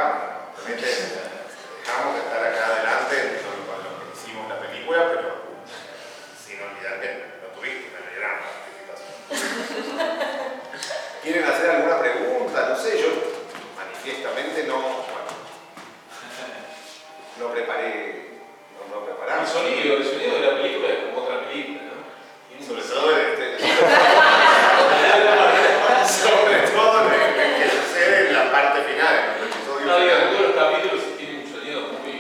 cámara. Realmente dejamos de estar acá adelante con lo que hicimos la película, pero sin olvidar que no tuviste una gran participación. ¿Quieren hacer alguna pregunta? No sé, yo manifiestamente no preparé. No preparamos. El sonido de la película es como otra película, ¿no? Sobre todo sobre todo lo que sucede en la parte final, en los episodios. No, digo, en todos los capítulos tiene un sonido muy...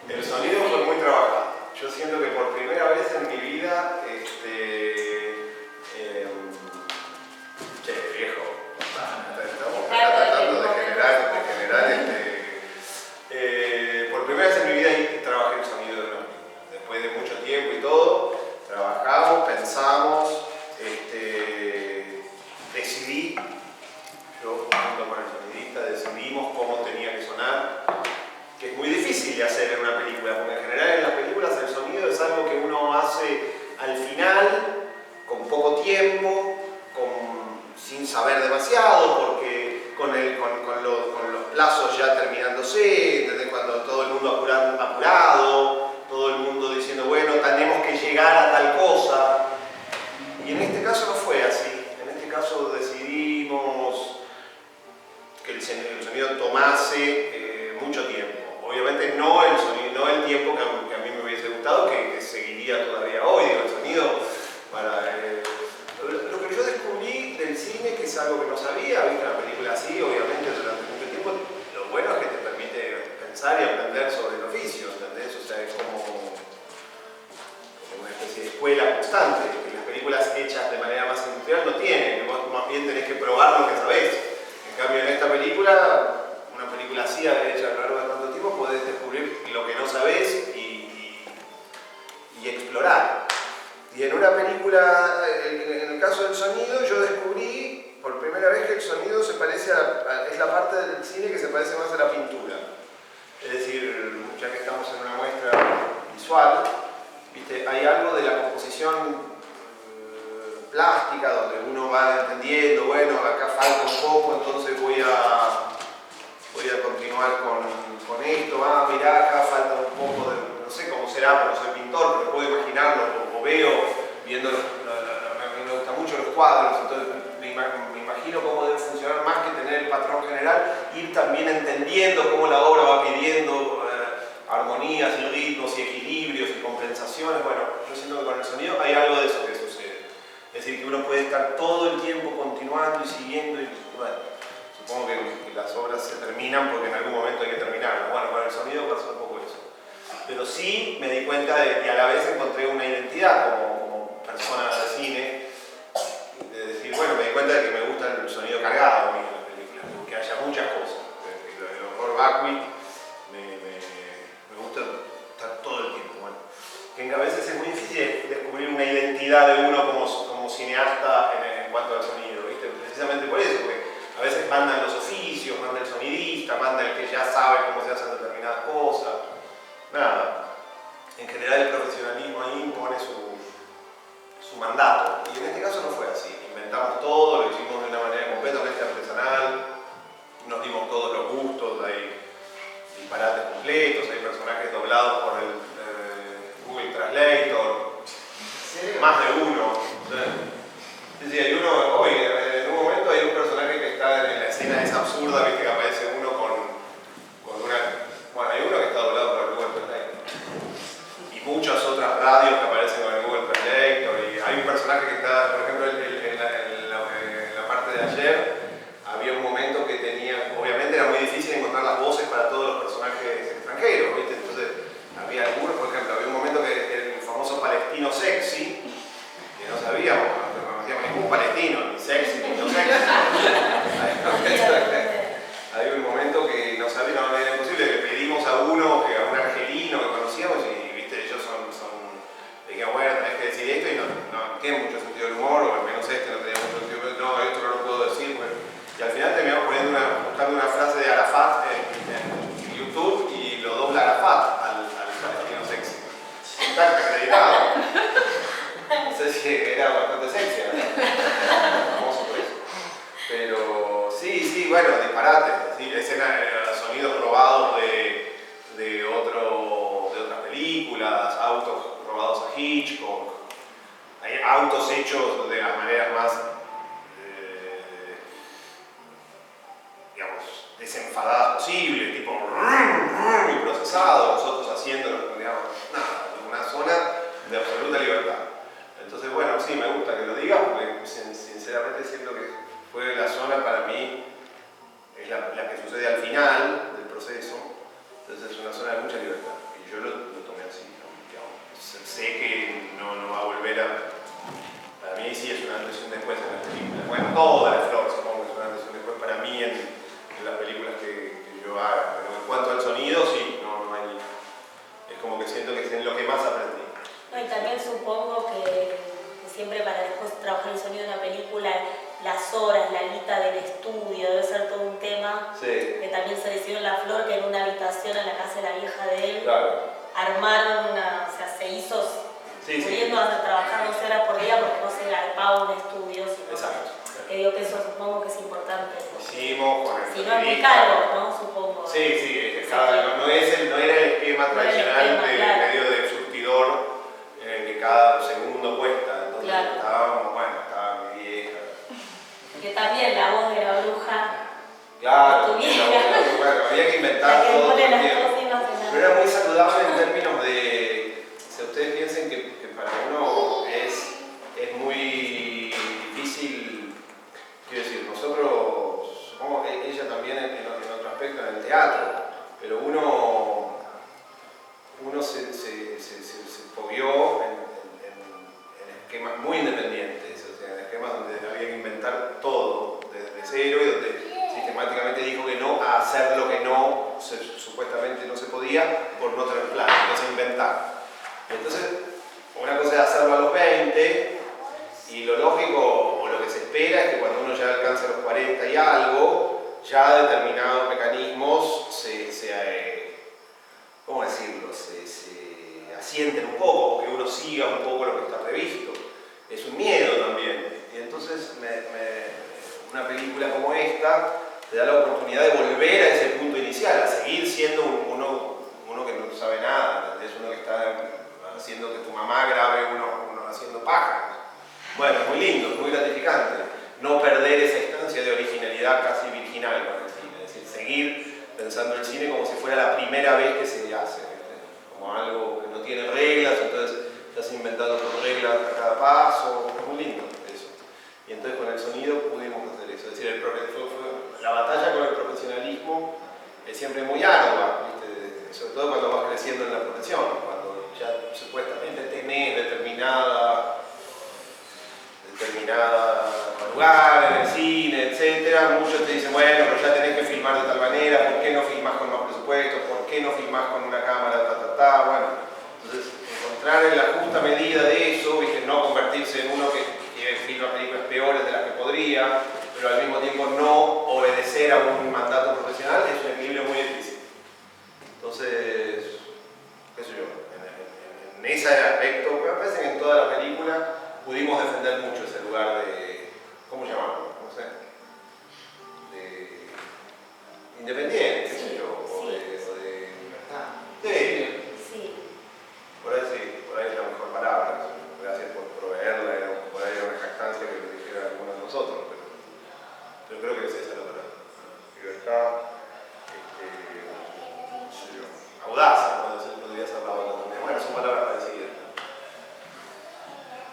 El sonido fue muy trabajado. Yo siento que por primera vez en mi vida, viejo, estamos tratando de generar por primera vez en mi vida trabajé el sonido de una película. Después de mucho tiempo y todo, trabajamos, pensamos, decidí, yo junto con el sonidista decidimos cómo tenía que sonar, que es muy difícil de hacer en una película, porque en general en las películas el sonido es algo que uno hace al final, con poco tiempo, sin saber demasiado, porque con los plazos ya terminándose, ¿entendés? Cuando todo el mundo apurado, todo el mundo diciendo, bueno, tenemos que llegar a tal cosa. Y en este caso no fue así. En este caso decidimos que el sonido tomase mucho tiempo. Obviamente no el tiempo que a mí me hubiese gustado, que seguiría todavía hoy. Digo, el sonido lo que yo descubrí del cine, que es algo que no sabía, viste una película así, obviamente durante mucho tiempo, lo bueno es que te permite pensar y aprender sobre el oficio, ¿entendés? O sea, es como una especie de escuela constante, que las películas hechas de manera más industrial no tienen, vos más bien tenés que probar lo que sabés. En cambio, en esta película, una película así hecha a lo largo de tanto tiempo, podés descubrir lo que no sabés y explorar. Y en una película, en el caso del sonido, yo descubrí por primera vez que el sonido se parece es la parte del cine que se parece más a la pintura. Es decir, ya que estamos en una muestra visual, ¿viste? Hay algo de la composición plástica donde uno va entendiendo, bueno, acá falta un poco, entonces voy a continuar con esto, mirá, acá falta un poco de, no sé cómo será, pero no soy pintor, pero puedo imaginarlo, o veo, viendo, me gustan mucho los cuadros, entonces me imagino cómo debe funcionar más que tener el patrón general, ir también entendiendo cómo la obra va pidiendo armonías y ritmos y equilibrios y compensaciones. Bueno, yo siento que con el sonido hay algo de eso que sucede. Es decir, que uno puede estar todo el tiempo continuando y siguiendo y bueno, supongo que las obras se terminan porque en algún momento hay que terminarlas. Bueno, con el sonido pasa un poco eso. Pero sí me di cuenta de que a la vez encontré una identidad como persona de cine, de decir, bueno, me di cuenta de que me gusta el sonido cargado a mí en las películas, que haya muchas cosas. El horror vacui me gusta estar todo el tiempo. Bueno, que a veces es muy difícil descubrir una identidad de uno como cineasta en cuanto al sonido, ¿viste? Precisamente por eso, porque a veces mandan los oficios, manda el sonidista, manda el que ya sabe cómo se hacen determinadas cosas. Nada, en general el profesionalismo ahí impone su mandato, y en este caso no fue así. Inventamos todo, lo hicimos de una manera completamente artesanal, nos dimos todos los gustos, hay disparates completos, hay personajes doblados por el Google Translator, más de uno. Sí, hay uno, hoy en un momento hay un personaje que está en la escena esa absurda, ¿viste? Que aparece uno con una... Bueno, hay uno que está doblado por el Google Translator. Y muchas otras radios que aparecen con el Google Translator. Y hay un personaje que está, por ejemplo, en la parte de ayer, había un momento que tenía... Obviamente era muy difícil encontrar las voces para todos los personajes extranjeros, ¿viste? Entonces, había algunos, por ejemplo, había un momento que el famoso palestino sexy, Hitchcock. Hay autos hechos de las maneras más, digamos, desenfadadas posibles, tipo muy procesado, nosotros haciéndolo, digamos, nada, una zona de absoluta libertad. Entonces, bueno, sí, me gusta que lo digas porque sinceramente siento que fue la zona para mí, es la que sucede al final del proceso, entonces es una zona de mucha libertad. Y yo lo tomé así, ¿no? Digamos, sé que no va a volver a... Para mí sí es una antes y un después en las películas. Bueno, toda la flor supongo que es una antes y un después para mí en las películas que yo haga. Pero en cuanto al sonido, sí, no hay... Es como que siento que es en lo que más aprendí. No, y también supongo que siempre para después trabajar el sonido de una película, las horas, la guita del estudio, debe ser todo un tema. Sí. Que también se decidió en La Flor, que en una habitación en la casa de la vieja de él, Claro. armaron una, o sea, se hizo pudiendo hacer trabajar 12 horas por día porque no se garpaba un estudio, sino Exacto. que digo que eso supongo que es importante. Hicimos con el Si no es muy caro, ¿no? Supongo. Sí, no era el esquema tradicional medio de surtidor en el que cada segundo cuesta. Entonces estábamos, bueno, estaba mi vieja. Que también la voz de la bruja. Claro, bueno, había que inventar todo el tiempo. Pero era muy saludable en términos de, si ustedes piensen que para uno es muy difícil, quiero decir, nosotros, supongo que ella también en otro aspecto en el teatro, pero uno se fogueó en esquemas muy independientes, o sea, en esquemas donde había que inventar todo desde cero y donde sistemáticamente dijo que no a hacer lo que supuestamente no se podía por no tener plan, entonces inventar. Entonces, una cosa es hacerlo a los 20 y lo lógico o lo que se espera es que cuando uno ya alcanza los 40 y algo, ya determinados mecanismos ¿cómo decirlo? Se asienten un poco o que uno siga un poco lo que está previsto. Es un miedo también. Y entonces una película como esta te da la oportunidad de volver a ese punto inicial, a seguir siendo uno que no sabe nada, ¿entendés? Uno que está haciendo que tu mamá grabe uno haciendo pájaros. Bueno, es muy lindo, es muy gratificante no perder esa instancia de originalidad casi virginal con el cine, es decir, seguir pensando el cine como si fuera la primera vez que se hace, ¿viste? Como algo que no tiene reglas, entonces estás inventando tus reglas a cada paso, es muy lindo eso. Y entonces con el sonido pudimos hacer eso, es decir, la batalla con el profesionalismo es siempre muy ardua, ¿viste? Sobre todo cuando vas creciendo en la profesión, cuando ya supuestamente tenés determinada lugar en el cine, etc. Muchos te dicen, bueno, pero ya tenés que filmar de tal manera, ¿por qué no filmás con más presupuesto? ¿Por qué no filmás con una cámara, Bueno, entonces encontrar en la justa medida de eso, ¿viste? No convertirse en uno que filma películas peores de las que podría, pero al mismo tiempo no obedecer a un mandato profesional, es un equilibrio muy difícil. Entonces, qué sé yo, en ese aspecto, me parece que en toda la película pudimos defender mucho ese lugar de, ¿cómo llamarlo? No sé, de independiente, qué sé yo, o de libertad. Sí. Por ahí es la mejor palabra. Gracias por proveerla, por ahí era una jactancia que lo dijera alguno de nosotros, pero creo que es esa la palabra. Libertad, no sé yo, audacia, podría ser la otra también. Bueno, son palabras parecidas.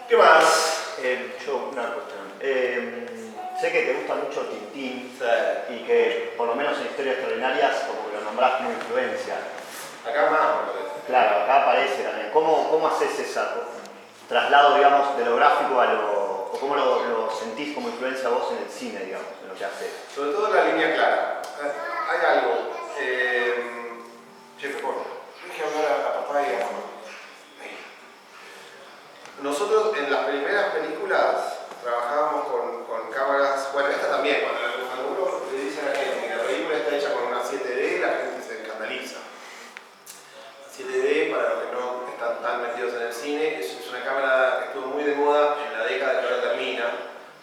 ¿Qué más? Yo, una cuestión. Sé que te gusta mucho Tintín Sí. y que, por lo menos en Historias Extraordinarias, como que lo nombrás como influencia. Acá más, me parece. Claro, acá aparece también. ¿Cómo haces ese traslado, digamos, de lo gráfico a o cómo lo sentís como influencia vos en el cine, digamos, en lo que haces? Sobre todo la línea clara. Hay algo. Jeff, deje hablar a papá y a mamá. Nosotros en las primeras películas trabajábamos con cámaras, bueno, esta también, cuando uno le dice a la gente que la película está hecha con una 7D, la gente se escandaliza. 7D, para los que no están tan metidos en el cine, es una cámara que estuvo muy de moda en la década que ahora termina,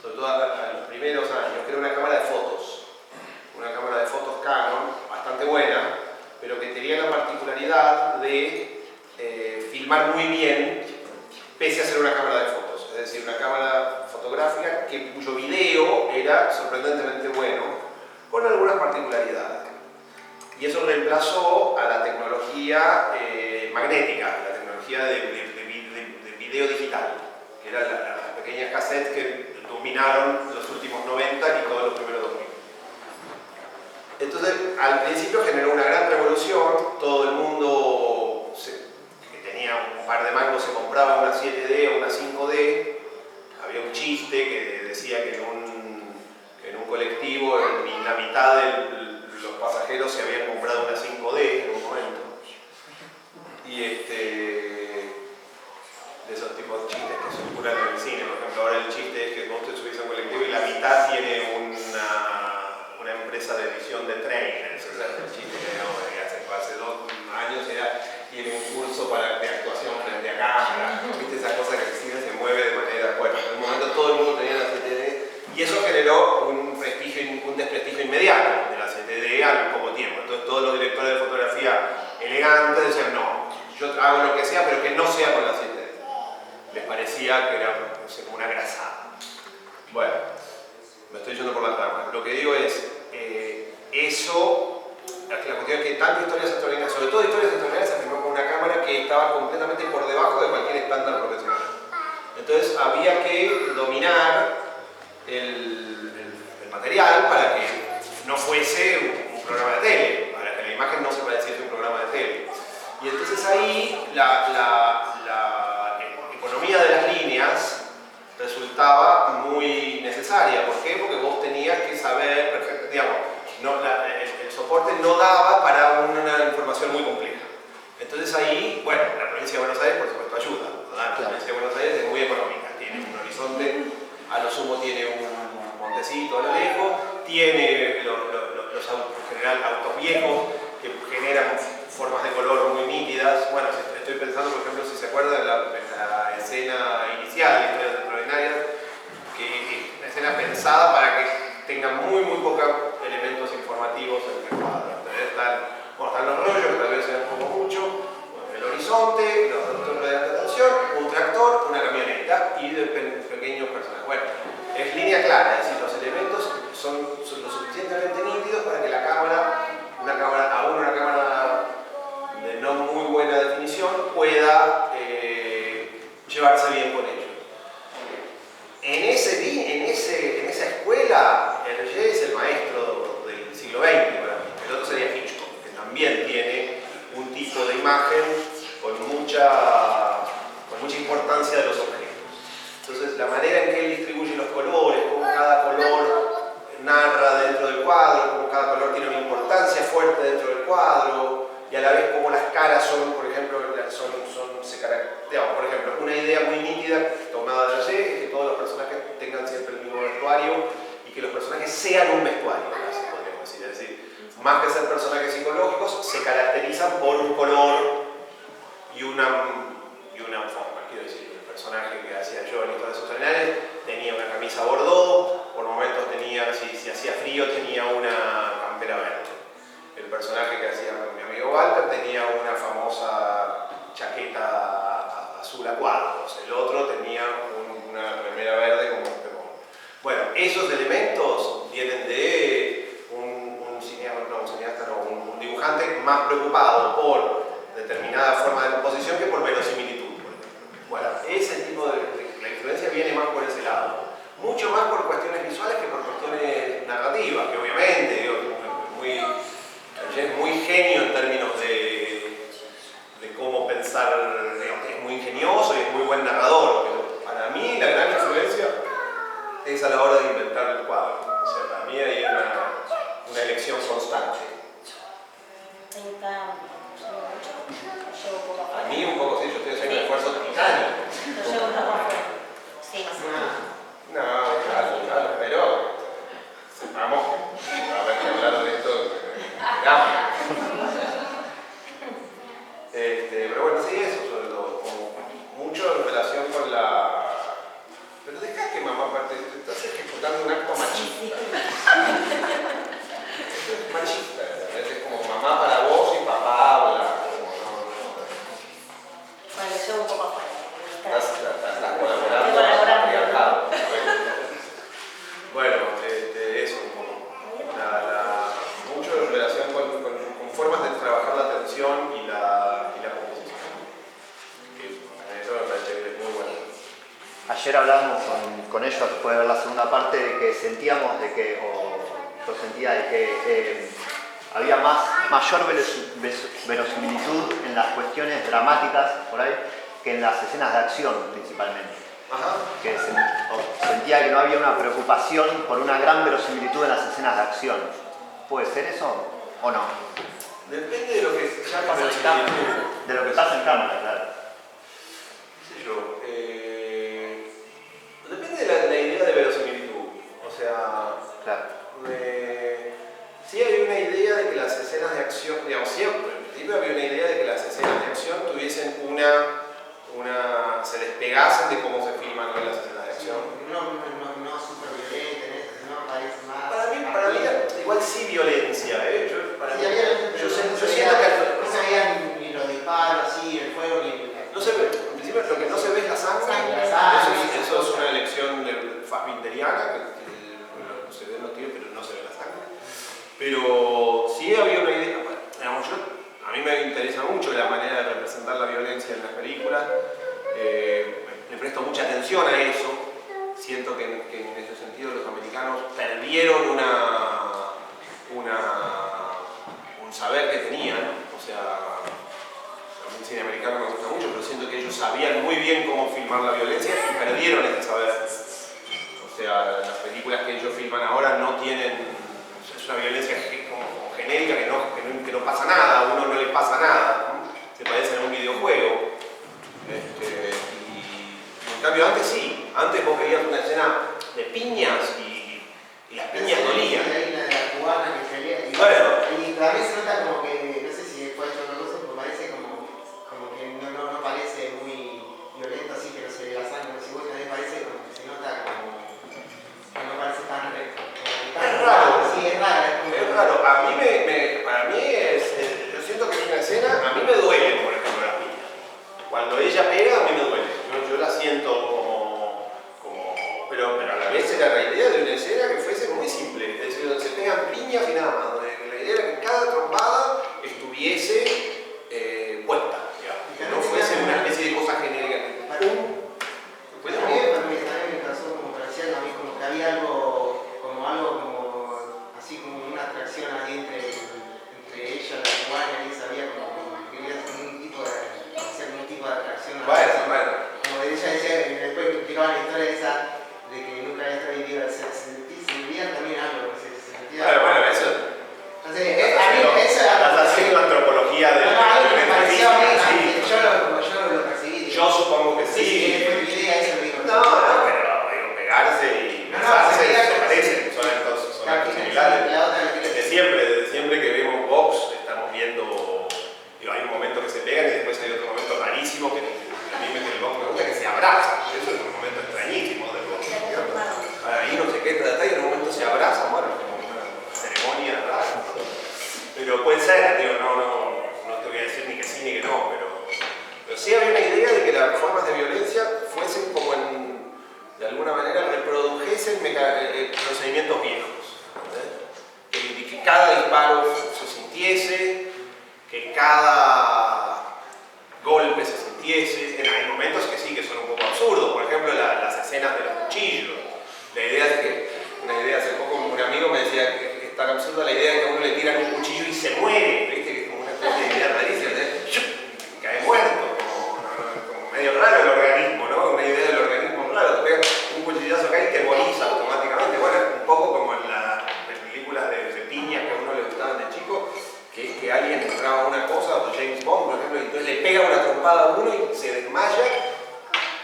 sobre todo en los primeros años, que era una cámara de fotos. Una cámara de fotos Canon, bastante buena, pero que tenía la particularidad de filmar muy bien pese a ser una cámara de fotos, es decir, una cámara fotográfica cuyo video era sorprendentemente bueno, con algunas particularidades. Y eso reemplazó a la tecnología magnética, la tecnología de video digital, que eran las pequeñas cassettes que dominaron los últimos 90 y todos los primeros 2000. Entonces, al principio generó una gran revolución, todo el mundo que tenía un par de mangos se compraba una 7D o una 5D. Había un chiste que decía que en un colectivo la mitad de los pasajeros se habían comprado una 5D en un momento. Y de esos tipos de chistes que circulan en el cine. Por ejemplo, ahora el chiste es que cuando usted subís a un colectivo y la mitad tiene una empresa de edición de trainers. O sea, el chiste que hace 2 años tiene un curso de actuación frente a cámara. ¿Viste? Esa cosa que el cine se mueve de manera... Bueno, en un momento todo el mundo tenía la CTD y eso generó un desprestigio inmediato de la CTD al poco tiempo. Entonces todos los directores de fotografía elegantes decían, no, yo hago lo que sea, pero que no sea con la CTD. Les parecía que era, no sé, como una grasada. Bueno, me estoy yendo por las ramas. Lo que digo es, la cuestión es que tanto historias extraordinarias, sobre todo historias extraordinarias, se filmó con una cámara que estaba completamente por debajo de cualquier estándar profesional. Entonces había que dominar el material para que no fuese un programa de tele, para que la imagen no se pareciese a un programa de tele. Y entonces ahí la economía de las líneas resultaba muy necesaria. ¿Por qué? Porque vos tenías que saber, digamos, el soporte no daba para una información muy compleja. Entonces ahí, bueno, la provincia de Buenos Aires por supuesto ayuda, ¿verdad? La provincia de Buenos Aires es muy económica, tiene un horizonte, a lo sumo tiene un montecito a lo lejos, tiene los autos, en general autos viejos que generan formas de color muy nítidas. Bueno, estoy pensando, por ejemplo, si se acuerdan de la escena inicial de Historias Extraordinarias, que es una escena pensada para que tenga muy pocos elementos informativos en el cuadro. Entonces están los rollos, que tal vez sean como mucho, el horizonte, los detectores de alta tensión, un tractor, una camioneta y de pequeños personajes. Bueno, es línea clara, es decir, los elementos son lo suficientemente nítidos para que la cámara, aún una cámara de no muy buena definición, pueda llevarse bien con ellos. En esa escuela, Hergé es el maestro del siglo XX para mí. El otro sería Hitchcock, que también tiene un tipo de imagen con mucha importancia de los objetos. Entonces, la manera en que él distribuye los colores, cómo cada color narra dentro del cuadro, cómo cada color tiene una importancia fuerte dentro del cuadro, y a la vez cómo las caras son, por ejemplo, por ejemplo, una idea muy nítida tomada de Hergé es que todos los personajes tengan siempre el mismo vestuario y que los personajes sean un vestuario, así podríamos decir. Es decir, más que ser personajes psicológicos, se caracterizan por un color y una forma. Quiero decir, el personaje que hacía yo en Historias Extraordinarias tenía una camisa bordó, por momentos tenía, si hacía frío, tenía una campera verde. El personaje que hacía mi amigo Walter tenía una famosa chaqueta azul a cuadros, el otro tenía una remera verde como un pebón. Bueno, esos elementos vienen de un dibujante más preocupado por determinada forma de composición que por verosimilitud. Bueno, ese tipo la influencia viene más por ese lado, mucho más por cuestiones visuales que por cuestiones narrativas, que obviamente es muy genio en términos de cómo pensar, es muy ingenioso y es muy buen narrador, pero para mí la gran influencia es a la hora de inventar el cuadro. O sea, para mí hay una elección constante. A mí un poco sí, yo estoy haciendo un esfuerzo titánico. Lo llevo un poco afuera. Sí. No, claro, pero vamos a ver que hablar de esto. Pero bueno, sí, eso sobre todo, como mucho en relación con la... Pero deja que mamá aparte, estás ejecutando un acto machista. Esto es machista, ¿verdad? Es como mamá para vos y papá habla. Bueno, yo un poco afuera. Estás ayer hablábamos con ellos después de ver la segunda parte de que sentíamos de que, o yo sentía de que había mayor verosimilitud en las cuestiones dramáticas, por ahí, que en las escenas de acción principalmente. Ajá. Que sentía que no había una preocupación por una gran verosimilitud en las escenas de acción. ¿Puede ser eso o no? Depende de lo que se llama Pasa en verosimilitud. De lo que pasa en cámara, claro. ¿Qué sé yo? Depende de la idea de verosimilitud. O sea, Claro. sí hay una idea de que las escenas de acción, digamos, siempre, en principio había una idea de que las escenas de acción tuviesen se despegasen de cómo se filman hoy las escenas de acción. No súper violenta en eso, sino parece más. Para mí igual sí violencia, ¿eh? Yo siento que no se veían ni los disparos, así, el fuego, ni. no se ve, en principio lo que no se ve es la sangre. Eso es una elección fassbinderiana, que no se ven los tiros, pero no se ve la sangre. Pero sí había una idea, digamos, a mí me interesa mucho la manera de representar la violencia en las películas. Le presto mucha atención a eso. Siento que en ese sentido los americanos perdieron un saber que tenían. O sea, a mí el cine americano me gusta mucho, pero siento que ellos sabían muy bien cómo filmar la violencia y perdieron ese saber. O sea, las películas que ellos filman ahora no tienen, es una violencia como genérica, que no pasa nada, a uno no le pasa nada, ¿no? Se parece a un videojuego. Y en cambio antes sí, antes vos veías una escena de piñas y las piñas dolían. Hay una de la cubana que salía. Bueno. Y también se nota como que, no sé si fue hecho otra cosa, pero parece como que no parece muy violento, así que no se ve la sangre, si vos también parece como que se nota como que no parece tan Es raro. Sí, es raro. Es raro. Para mí yo siento que es una escena, a mí me duele, por ejemplo, las piñas. Cuando ella pega, a mí me duele. Yo la siento pero a la vez era la idea de una escena que fuese muy simple. Es decir, donde se pegan piñas y nada más. Donde la idea era que cada trompada estuviese puesta, digamos. Que no fuese una especie de cosa genérica. También me pasó como parecía a mí, como que había algo así como una atracción ahí entre ella, la cubana y esa, había como que quería hacer un tipo de atracción. Bueno. Como ella decía, después que explicaban la historia esa, de que nunca había estado vivido, se vivían también algo, se sentía. Bueno, eso. Entonces, a mí eso era. Estás haciendo antropología de algo que me pareció a mí, sí. como yo lo percibí. Yo supongo que sí. Sí, después mi idea eso lo digo. No, pero digo, pegarse y besarse se parecen, son actos similares. Desde siempre que vemos box, estamos viendo, hay un momento que se pegan y después hay otro momento rarísimo que a mí el box me gusta, que se abrazan. Eso es un momento extrañísimo del box. Ahí no sé qué trata y en un momento se abrazan, bueno, como una ceremonia rara. Pero puede ser, digo, no te voy a decir ni que sí ni que no, pero sí había una idea de que las formas de violencia fuesen como de alguna manera reprodujesen procedimientos viejos. Que cada disparo se sintiese, que cada golpe se sintiese. Hay momentos que sí, que son un poco absurdos, por ejemplo las escenas de los cuchillos. La idea es que, hace poco un amigo me decía que es tan absurda la idea de que a uno le tiran un cuchillo y se muere, ¿viste? Que es como una especie de idea rarísima, cae muerto, como medio raro el organismo, ¿no? Una idea del organismo raro, te pega un cuchillazo acá y te agoniza automáticamente. Bueno, un poco como en las películas de piñas que a uno le gustaban de chico, que es que alguien entraba a una cosa, o James Bond, por ejemplo, y entonces le pega una trompada a uno y se desmaya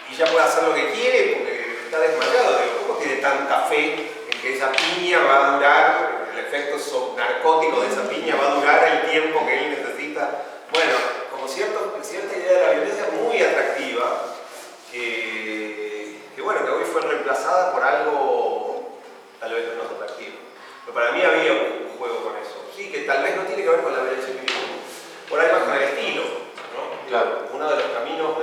y ya puede hacer lo que quiere porque está desmayado. Digo, ¿cómo tiene tanta fe en que esa piña va a durar, el efecto narcótico de esa piña va a durar el tiempo que él necesita? Bueno, como cierta idea de la violencia muy atractiva, que hoy fue reemplazada por algo tal vez menos atractivo. Pero para mí había un juego con eso. Sí, que tal vez no tiene que ver con la violencia por ahí más con el estilo, ¿no? Claro. Uno de los caminos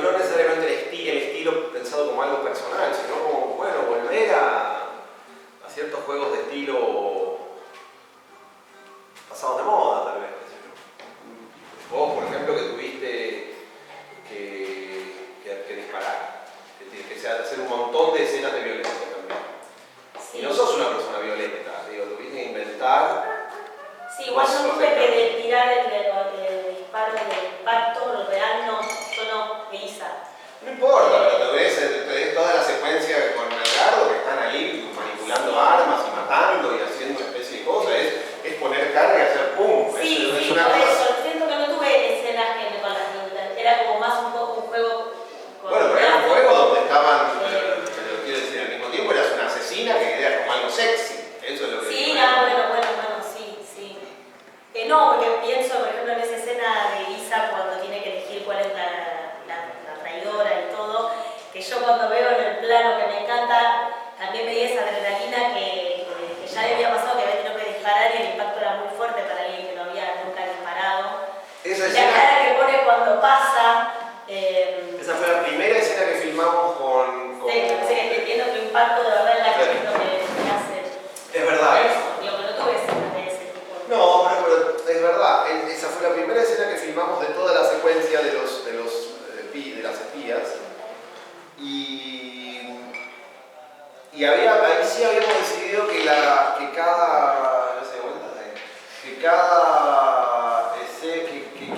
no necesariamente el estilo pensado como algo personal, sino como, volver a ciertos juegos de estilo pasados de moda, tal vez. Vos, por ejemplo, que tuviste que disparar. tuve que tirar el disparo del impacto, lo real no, yo no, Elisa. No importa, pero te ves toda la secuencia con Edgardo que están ahí manipulando armas y matando y haciendo una especie de cosas. Es poner carga y hacer pum. Sí, es sí, una por cosa. eso. Siento que no tuve escenas que me con las niñas. Era como más un poco un juego. Bueno, pero era un juego donde estaban, pero quiero decir, al mismo tiempo eras una asesina que era como algo sexy. Eso es lo que. Sí, bueno, sí. No, porque pienso, por ejemplo, en esa escena de Isa cuando tiene que elegir cuál es la traidora y todo, que yo cuando veo en el plano que me encanta, también me dio esa adrenalina que ya le había pasado, que había tenido que disparar y el impacto era muy fuerte para alguien que no había nunca disparado. Esa Y la cara que pone cuando pasa. Esa fue la primera escena que filmamos con. Sí, parece que tiene otro impacto de verdad en la que es lo que me hace. Es verdad. Eso, digo, que no tuve escenas de ese tipo. No, pero es verdad. Esa fue la primera escena que filmamos de toda la secuencia de las espías. Y ahí sí habíamos decidido que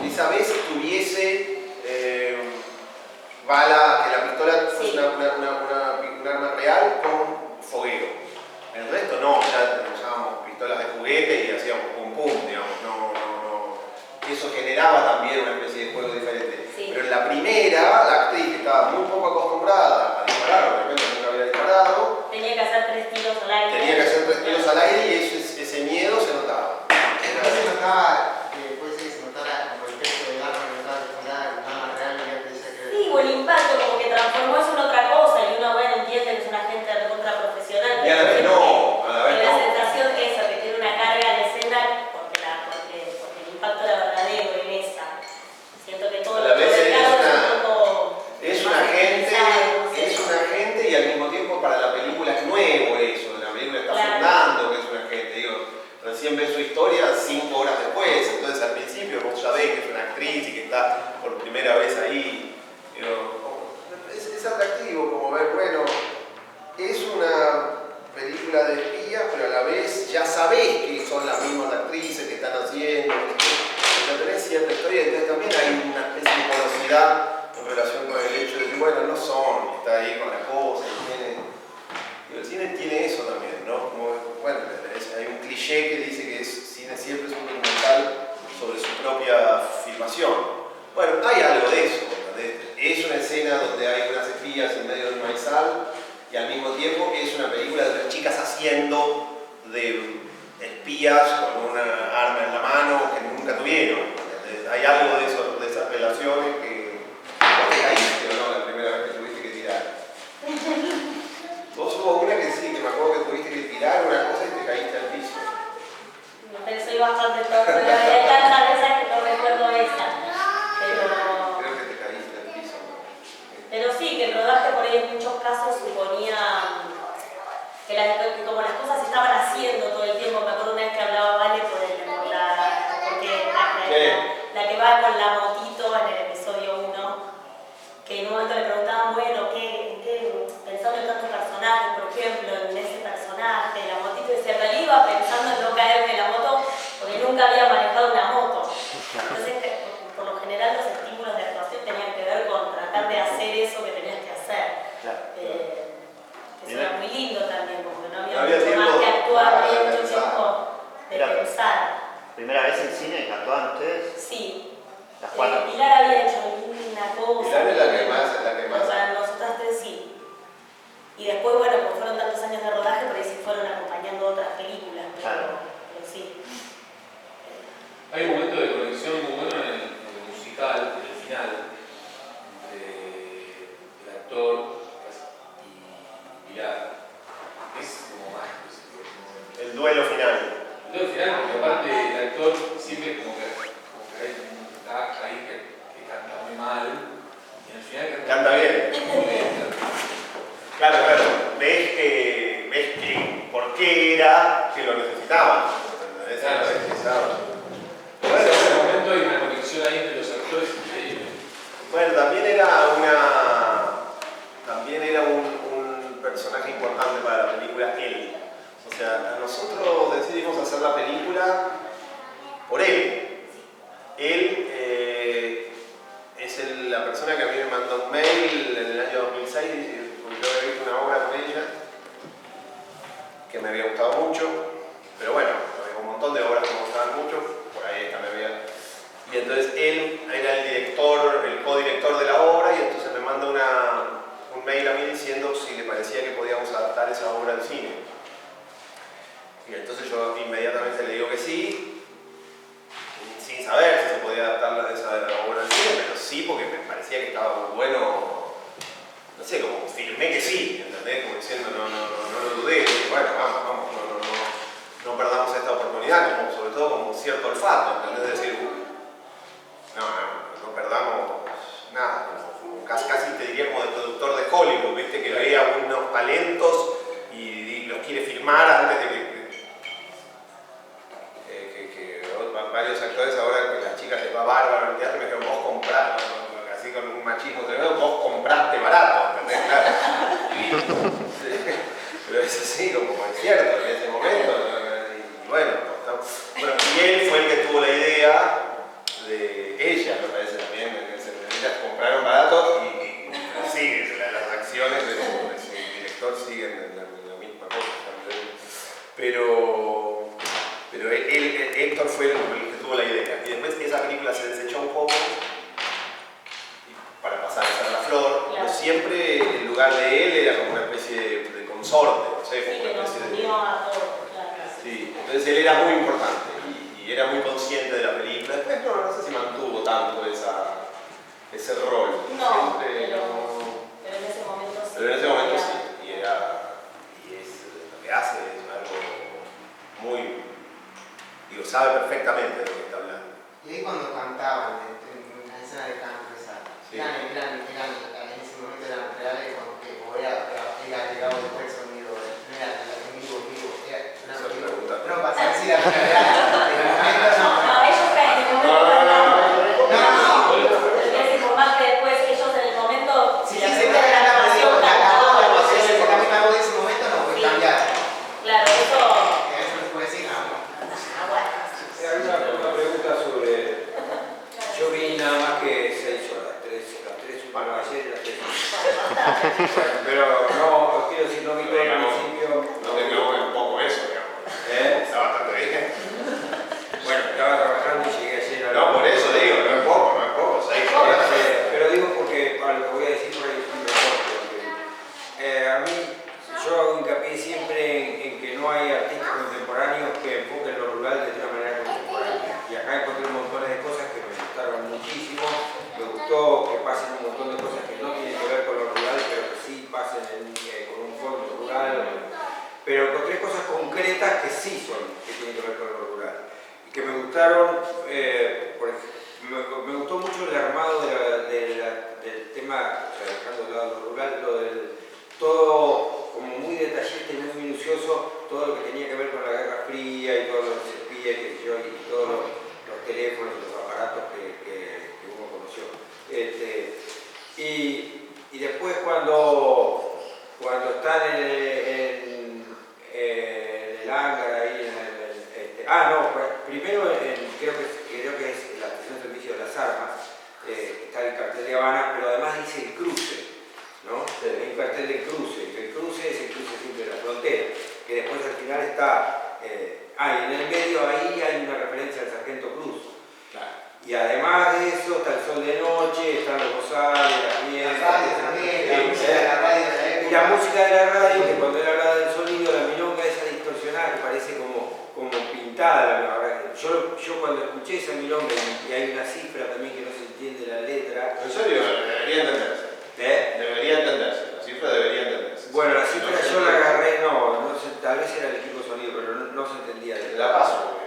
esa vez tuviese bala, que la pistola fuese Sí. un arma real con fogueo. El resto no, ya usábamos pistolas de juguete y hacíamos pum pum, digamos, no. Eso generaba también una especie de juego diferente. Sí. Pero en la primera, la actriz que estaba muy poco acostumbrada a disparar, de repente nunca había disparado, Tenía que hacer 3 tiros al aire. tenía que hacer 3 tiros al aire y ese miedo se notaba. A veces notaba, puede ser que se notara como el peso del arma que notaba disparar, el arma real que antes decía que. Sí, o el impacto, como que transformó eso en otra cosa y uno, bueno, entiende que es una gente recontra profesional. Y a la vez no, a la vez La no. sensación esa, que tiene una carga de escena porque el impacto era verdadero en esa. Siento que todo A la lo vez que es es una agente y al mismo tiempo para la película es nuevo eso, la película está Claro. fundando que es un agente, digo, recién ves su historia 5 horas después, entonces al principio vos ya ves que es una actriz y que está por primera vez ahí, digo, es atractivo como ver, bueno, es una película de espías, pero a la vez ya sabés que son las mismas actrices que están haciendo, ya tenés cierta historia, entonces también hay una especie de porosidad en relación con el hecho de que, bueno, no son, está ahí con la cosa, el cine tiene eso también, ¿no? Como, bueno, hay un cliché que dice que el cine siempre es un documental sobre su propia filmación. Bueno, hay algo de eso, ¿entendés? Es una escena donde hay unas espías en medio de un maizal y al mismo tiempo es una película de unas chicas haciendo de espías con una arma en la mano que nunca tuvieron. ¿Entendés? Hay algo de eso, de esas relaciones que vos te caíste o no la primera vez que tuviste que tirar. Vos hubo una que sí, que me acuerdo que tuviste que tirar una cosa y te caíste al piso. Soy bastante torpe, pero hay tantas veces que no recuerdo esa. Creo que te caíste al piso. Pero sí, que el rodaje por ahí en muchos casos suponía que como las cosas se estaban haciendo todo el tiempo, me acuerdo una vez que hablaba Vale porque la que va con la motito en el episodio 1, que en un momento le preguntaban, bueno, pensando en tantos personajes, por ejemplo, en ese personaje, la motito, y decía, pero iba pensando en no caerme de la moto porque nunca había manejado una moto. Entonces, por lo general los estímulos de actuación tenían que ver con tratar de hacer eso que tenías que hacer. Eso era muy lindo también, porque no había mucho más que actuar, no había mucho tiempo de pensar. ¿Primera vez en cine que actuaban ustedes? Sí. Las 4. Pilar había hecho una cosa. Pilar es la que más. Para nosotras 3 sí. Y después, bueno, como fueron tantos años de rodaje, por ahí se fueron acompañando otras películas. Pero sí. Hay un momento de conexión muy bueno en el musical, en el final, entre el actor y Pilar. Es como mágico. El duelo final. El duelo final, porque aparte el actor siempre como que hay un tag ahí que canta muy mal, y al final Canta bien. Muy bien. Claro, ves que por qué era que lo necesitaban. Claro, Esa necesitaban. En ese momento hay una conexión ahí entre los actores increíble. Bueno, también era un personaje importante para la película, él. O sea, nosotros decidimos hacer la película por él. Él es la persona que a mí me mandó un mail en el año 2006 porque yo había visto una obra con ella que me había gustado mucho, pero bueno, había un montón de obras que me gustaban mucho, por ahí esta me había... Y entonces él era el director, el codirector de la obra, y entonces me manda un mail a mí diciendo si le parecía que podíamos adaptar esa obra al cine. Y entonces yo inmediatamente le digo que sí, sin saber si se podía adaptar esa obra al cine, pero sí porque me parecía que estaba muy bueno, no sé, como firmé que sí, ¿entendés? Como diciendo, no lo dudé, dije, bueno, vamos, no perdamos esta oportunidad, como, sobre todo como cierto olfato, ¿entendés? Decir, no perdamos nada, como casi te diría como de productor de Hollywood, ¿viste? Que veía unos talentos y los quiere firmar antes de que varios actores ahora que las chicas les va bárbaro en el teatro me dijeron, vos comprás, así con un machismo tremendo, vos compraste barato, ¿entendés? Claro. Sí, pero es así, como es cierto, en ese momento, y bueno, y él fue el que tuvo la idea de ella, me parece también, ellas compraron barato y siguen, las acciones de su director siguen la misma cosa, pero Héctor fue el que tuvo la idea. Y después esa película se desechó un poco para pasar a ser La Flor. Claro. Pero siempre el lugar de él era como una especie de consorte, no sé, como una especie de... Sí, entonces él era muy importante y era muy consciente de la película. Después no sé si mantuvo tanto ese rol. No, siempre, pero en ese momento sí. Pero en ese momento sí, y es lo que hace es algo muy... Digo, sabe perfectamente de lo que está hablando. Y ahí cuando cantaban en la escena de canto esa, sí. eran, en ese momento eran reales o era agregado después el sonido, no era en vivo, era una pregunta. No pasa así la realidad. En el momento no. Ellos caen en el momento. No. Es decir, por más que después ellos en el momento. Sí, se cae la canción, la acabó la emoción, se acabó de ese momento, no puede cambiar. Claro, eso. Eso no puede decir nada. Hay una pregunta sobre... Yo vi nada más que 6 horas, las 3 para ayer y las 3. Pero no, quiero decir, no vi todo al principio. No tengamos en poco eso, digamos. Está bastante bien. Bueno, estaba trabajando y llegué ayer a la... No, por eso digo, no es poco, 6 horas. Pero digo porque, para lo que voy a decir por ahí es un reporte. A mí, yo hago hincapié siempre en que no hay artistas contemporáneos que enfoquen lo rural de una manera contemporánea. Y acá encontré un montón de cosas que me gustaron muchísimo. Me gustó que pasen un montón de cosas que no tienen que ver con lo rural, pero que sí pasen con un fondo rural. Pero encontré cosas concretas que sí que tienen que ver con lo rural. Y que me gustaron, por ejemplo, me gustó mucho el armado del tema, o sea, dejando de lado lo rural, todo como muy detallista y muy minucioso, todo lo que tenía que ver con la Guerra Fría y todo lo que se espía y todos los teléfonos y los aparatos que uno conoció. Y después cuando están en el hangar ahí primero creo que es la estación de servicio de las armas, está el cartel de Habana, pero además dice el cruce, ¿no? Hay un cartel del cruce, que el cruce es el cruce simple de la frontera, que después al final está, y en el medio ahí hay una referencia al Sargento Cruz. Claro. Y además de eso está el sol de noche, están los rosales, las mieles, la música de la radio de la época. y la música de la radio, que cuando era la del sonido, la milonga esa distorsionada que parece como pintada. Yo cuando escuché esa milonga y hay una cifra también que no se entiende la letra. En serio, debería entenderse. Debería entenderse, la cifra debería entenderse. Bueno, la cifra yo la agarré, no sé, tal vez era el equipo de sonido, pero no se entendía. La paso.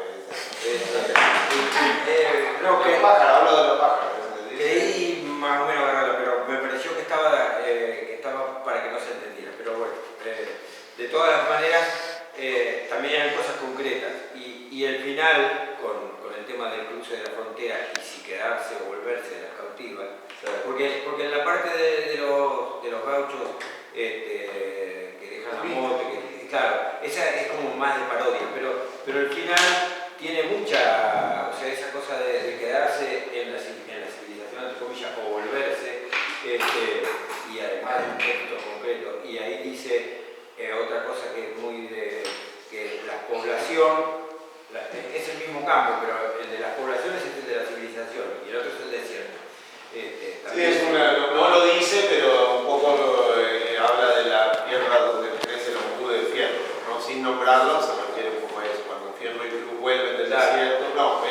No, que los pájaros, hablo de los pájaros. creí más o menos agarrarla, pero me pareció que estaba para que no se entendiera. Pero bueno, de todas las maneras, también hay cosas concretas. Y el final, con el tema del cruce de la frontera y si quedarse o volverse de las cautivas, porque en la parte de los gauchos que dejan la moto, claro, esa es como más de parodia, pero el final tiene mucha, o cosa de quedarse en la civilización, entre comillas, o volverse, y además de un texto concreto. Y ahí dice otra cosa que es muy que la población, es el mismo campo, pero el de las poblaciones es el de la civilización y el otro es el desierto. Sí, no lo dice, pero un poco habla de la tierra donde crece el ombú de Fierro, ¿no? Sin nombrarlo, se refiere un poco a eso. Cuando Fierro y Cruz vuelven del desierto, cuando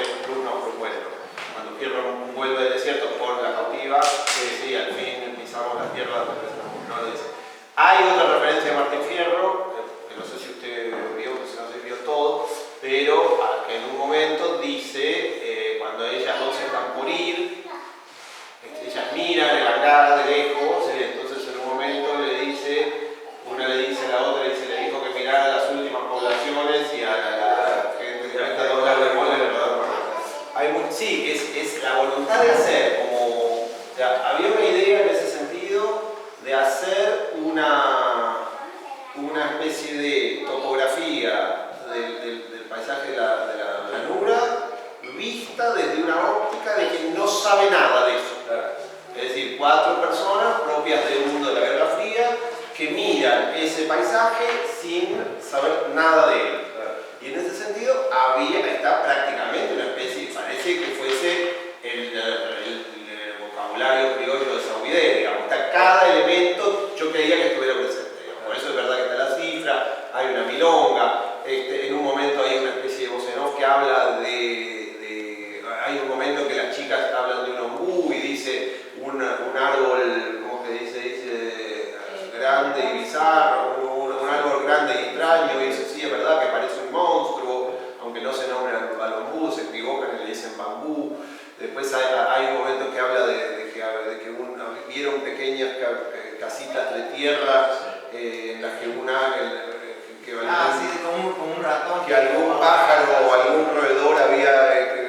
Fierro vuelve del desierto por la cautiva, sí, al fin pisamos la tierra donde crece el ombú, no lo dice. Hay otra referencia de Martín Fierro, que no sé si usted vio, que no sé si vio todo, pero que en un momento dice, cuando ellas dos están por ir, ellas miran el hangar de lejos, entonces en un momento una le dice a la otra, le dijo que mirara las últimas poblaciones y a la gente que está de hablar de sí, es la voluntad de hacer, como, o sea, había una idea en ese sentido de hacer una especie de topografía del paisaje de la llanura vista desde una óptica de quien no sabe nada de eso. Es decir, 4 personas propias del mundo de la Guerra Fría que miran ese paisaje sin saber nada de él. Y en ese sentido está prácticamente una especie, parece que fuese el vocabulario criollo de Saudé, digamos, está cada elemento, yo creía que estuviera presente, digamos. Por eso es verdad que está la cifra, hay una milonga, en un momento hay una especie de voz en off que habla hay un momento en que las chicas hablan de un ombú y dice un árbol, ¿cómo que dice? Dice grande y bizarro, un árbol grande y extraño, y dice, sí, es verdad que parece un monstruo, aunque no se nombre al ombú, se equivocan y le dicen bambú. Después hay un momento que habla de que vieron pequeñas casitas de tierra en las que sí, como un ratón. Que algún pájaro o algún roedor había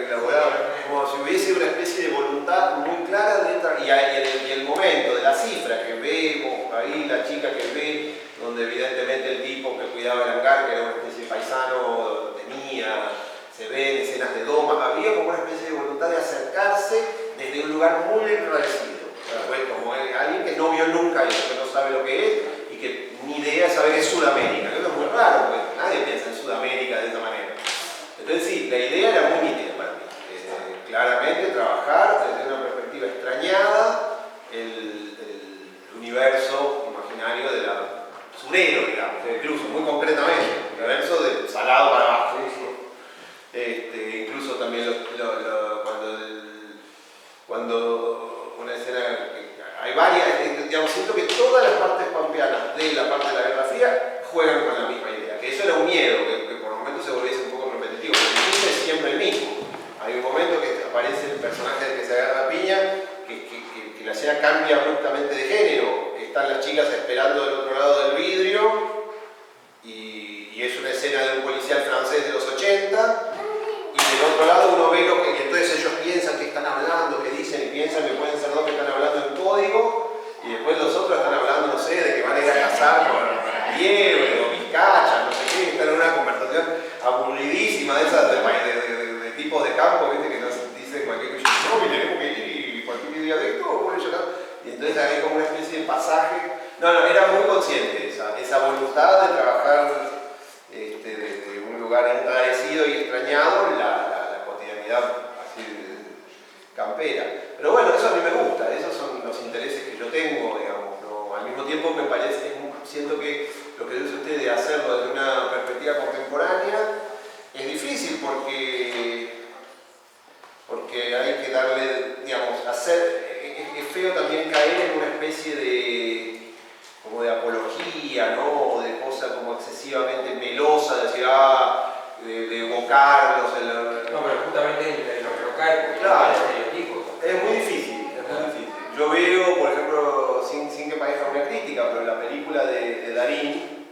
elaborado, como si hubiese una especie de voluntad muy clara y el momento de la cifra que vemos ahí, la chica que ve, donde evidentemente el tipo que cuidaba el hangar, que era una especie de paisano, se ven escenas de doma, había como una especie de voluntad de acercarse desde un lugar muy enrarecido, como alguien que no vio nunca eso, que no sabe lo que es y que ni idea sabe que es Sudamérica, que eso es muy raro, porque nadie piensa en Sudamérica de esa manera. Entonces sí, la idea era muy nítida para mí, claramente trabajar desde una perspectiva extrañada el universo imaginario de la surero, digamos, incluso muy concretamente, el universo de salado para abajo. Incluso también cuando una escena, hay varias, digamos, siento que todas las partes pampeanas de la parte de la Guerra Fría juegan con la misma idea, que eso era un miedo, que por momentos se volviese un poco repetitivo, pero el chiste es siempre el mismo. Hay un momento que aparece el personaje que se agarra a piña, que la escena cambia abruptamente de género, están las chicas esperando del otro lado del vidrio, y es una escena de un policial francés de los 80, y del otro lado uno ve lo que, y entonces ellos piensan que están hablando, que dicen y piensan que pueden ser dos que están hablando en código, y después los otros están hablando, no sé, de que van a ir a cazar con liebre o picachas, no sé qué, están en una conversación aburridísima de esas de tipos de campo, ¿viste? Que nos dicen cualquier cosa, no, y tenemos que ir y cualquier día de esto, bueno, y entonces hay como una especie de pasaje. No, era muy consciente esa voluntad de trabajar desde un lugar enrarecido y extrañado la cotidianidad así campera. Pero bueno, eso a mí me gusta, esos son los intereses que yo tengo, digamos, ¿no? Al mismo tiempo me parece, siento que lo que dice usted de hacerlo desde una perspectiva contemporánea es difícil porque hay que darle, digamos, es feo también caer en una especie de apología, ¿no? O de cosa como excesivamente melosa, de decir, de evocarlos. No, pero justamente lo que lo cae, claro, estereotipos. es muy difícil, Yo veo, por ejemplo, sin que parezca una crítica, pero la película de Darín,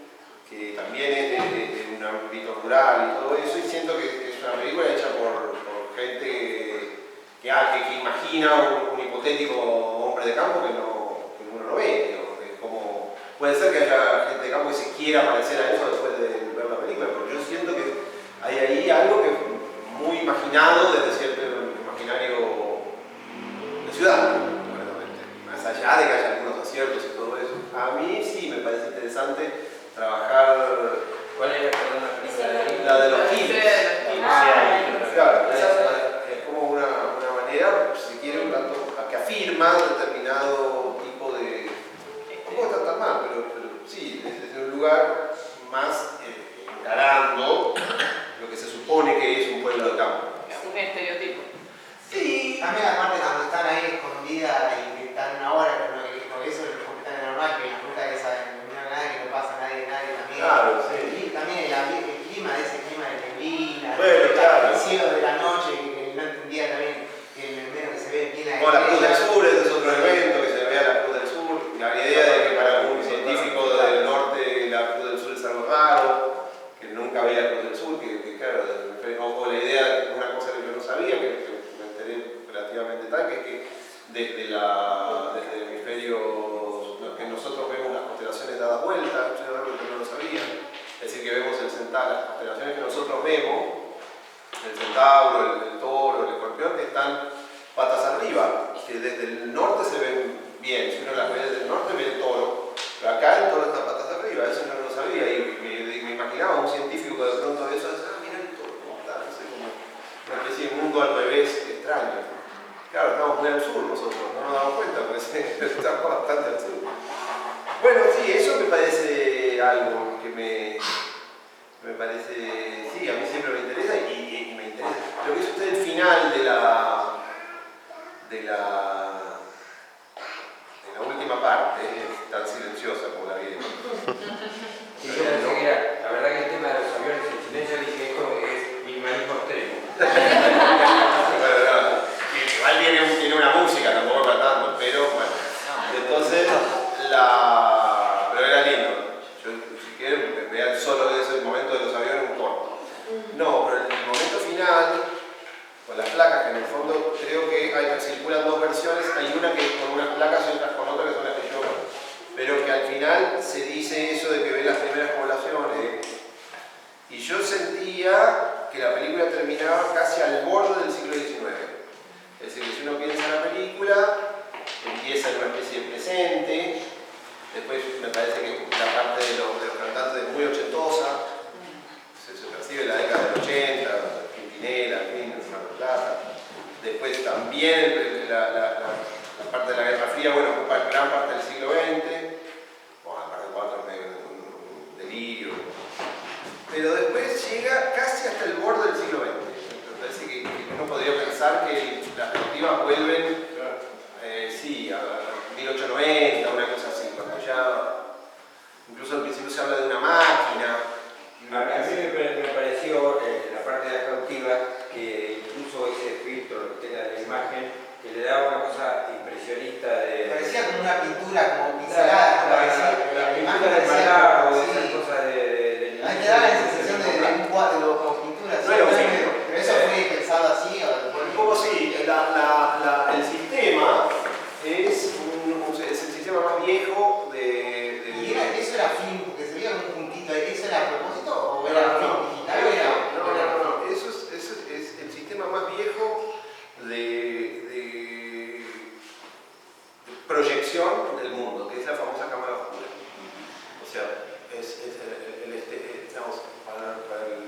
que también es de un ámbito rural y todo eso, y siento que es una película hecha por gente que imagina un hipotético hombre de campo que uno no ve, digamos. Puede ser que haya gente de campo que se quiera parecer a eso después de ver la película, pero yo siento que hay ahí algo que es muy imaginado desde cierto Tauro, el Toro, el Escorpión, que están patas arriba, que desde el norte se ven bien. Si uno las ve desde el norte, ve el Toro. Pero acá el Toro está patas arriba, eso no lo sabía. Y me imaginaba un científico que de pronto de eso, mira el Toro, cómo está, no sé, como una especie de mundo al revés extraño. Claro, estamos muy al sur nosotros, no nos damos cuenta, porque estamos bastante al sur. Bueno, sí, eso me parece algo que me parece, sí, a mí siempre me interesa y me interesa. Lo que es usted el final de la última parte, es tan silenciosa como la vida. Sí, la verdad que el tema de los aviones, el silencio dije, esto es minimalismo extremo. Igual tiene una música, tampoco para tanto, pero bueno. Entonces, pero era lindo. Yo, si quieren, vean solo ese momento de los aviones un corto. No, pero el momento final, con las placas, que en el fondo creo que circulan dos versiones, hay una que es con unas placas y otras con otras que son las que yo veo. Pero que al final se dice eso de que ve las primeras poblaciones. Y yo sentía que la película terminaba casi al borde del siglo XIX. Es decir, que si uno piensa en la película, empieza en una especie de presente, después me parece que la parte de los cantantes es muy ochentosa, se percibe la década del 80, Pimpinela, en fin, Mar del Plata. Después también la parte de la Guerra Fría, bueno, ocupa gran parte del siglo XX, bueno, la parte 4 es medio un delirio. Pero después llega casi hasta el borde del siglo XX. Me parece que uno podría pensar que las perspectivas vuelven, sí, a 1890, una cosa así, cuando ya, incluso al principio se habla de una máquina. A mí me pareció la parte de la cautiva que incluso ese filtro, lo que tenga de la imagen, que le daba una cosa impresionista de... Parecía como una pintura, como pincelada, la pintura del Malaco, sí. esas cosas de A mí me da la sensación de un cuadro como pintura. No era un ¿sí? filtro. Pero eso fue pensado así. Un poco sí, el sistema es el sistema más viejo ¿Y eso era film? Porque se veía un puntito, ¿eso era a propósito o era film digital? No, eso es el sistema más viejo de proyección del mundo, que es la famosa cámara oscura. O sea, digamos, para los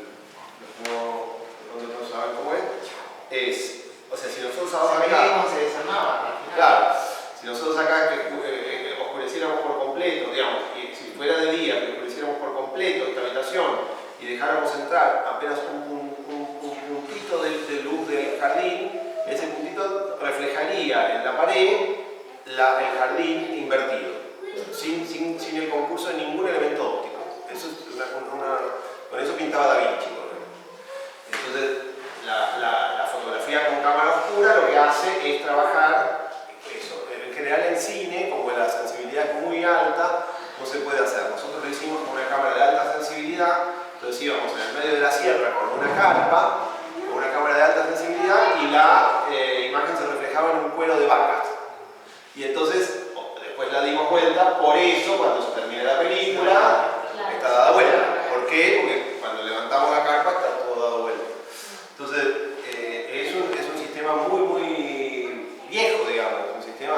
no saben cómo es, o sea, si nosotros ahora acá, cómo se desarmaba. claro, si nosotros acá oscureciéramos por completo, digamos, y si fuera de día, que oscureciéramos por completo esta habitación y dejáramos entrar apenas un puntito de luz del jardín, ese puntito reflejaría en la pared el jardín invertido, sin el concurso de ningún elemento óptico. Eso es con eso pintaba Da Vinci. Entonces, la fotografía con cámara oscura lo que hace es trabajar eso. En general en cine, como la sensibilidad es muy alta, no se puede hacer. Nosotros lo hicimos con una cámara de alta sensibilidad, entonces íbamos en el medio de la sierra con una carpa, con una cámara de alta sensibilidad y la imagen se reflejaba en un cuero de vacas. Y entonces, después la dimos vuelta, por eso cuando se termina la película, está dada vuelta. ¿Por qué? Porque cuando levantamos la carpa está todo dado vuelta. Entonces, es un sistema muy, muy viejo, digamos, un sistema